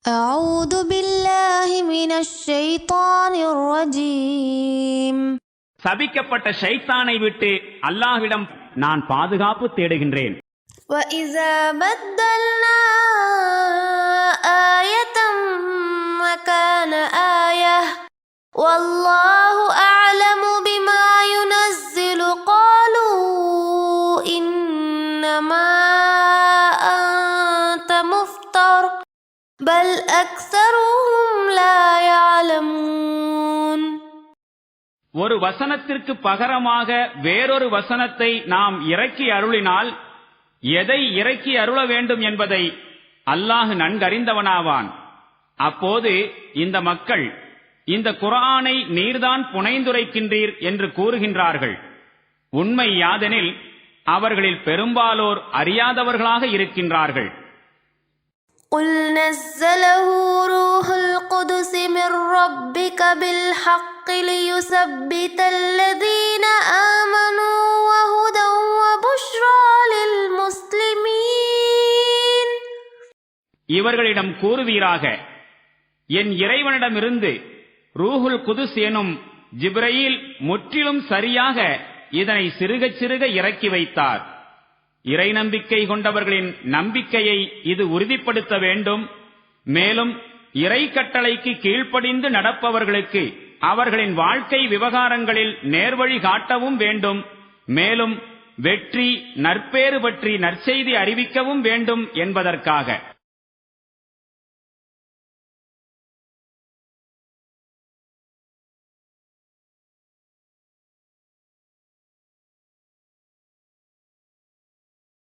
أعوذ بالله من الشيطان الرجيم. சபிக்கப்பட்ட ஷைத்தானை விட்டு அல்லாஹ்விடம் நான் பாதுகாப்பு தேடுகின்றேன். وإذا بدلنا آية مكان آية والله أعلم بما ينزل قالوا إنما أنت مفتر بل أكثرهم لا يعلمون. ஒரு வசனத்திற்கு பகரமாக வேறொரு வசனத்தை நாம் இறக்கி அருளினால் எதை இறக்கி அருள வேண்டும் என்பதை அல்லாஹ் நன்கறிந்தவனாவான். அப்போது இந்த மக்கள் இந்த குர்ஆனை நீர்தான் புனைந்துரைக்கின்றீர் என்று கூறுகின்றார்கள். உண்மை யாதெனில் அவர்களில் பெரும்பாலோர் அறியாதவர்களாக இருக்கின்றார்கள். قُلْ نَزَّلَهُ رُوحُ الْقُدُسِ مِنْ رَبِّكَ بِالْحَقِّ لِيُثَبِّتَ الَّذِينَ آمَنُوا وَهُدًى وَبُشْرَى لِلْمُسْلِمِينَ. இவர்களிடம் கூறுவீராக, என் இறைவனிடமிருந்து ரூஹுல் குதுஸ் எனும் ஜிப்ரயீல் முற்றிலும் சரியாக இதனை சிறுக சிறுக இறக்கி வைத்தார். இறை நம்பிக்கை கொண்டவர்களின் நம்பிக்கையை இது உறுதிப்படுத்த வேண்டும். மேலும் இறை கட்டளைக்கு கீழ்ப்படிந்து நடப்பவர்களுக்கு அவர்களின் வாழ்க்கை விவகாரங்களில் நேர்வழி காட்டவும் வேண்டும். மேலும் வெற்றி நற்பேறு பற்றி நற்செய்தி அறிவிக்கவும் வேண்டும் என்பதற்காக.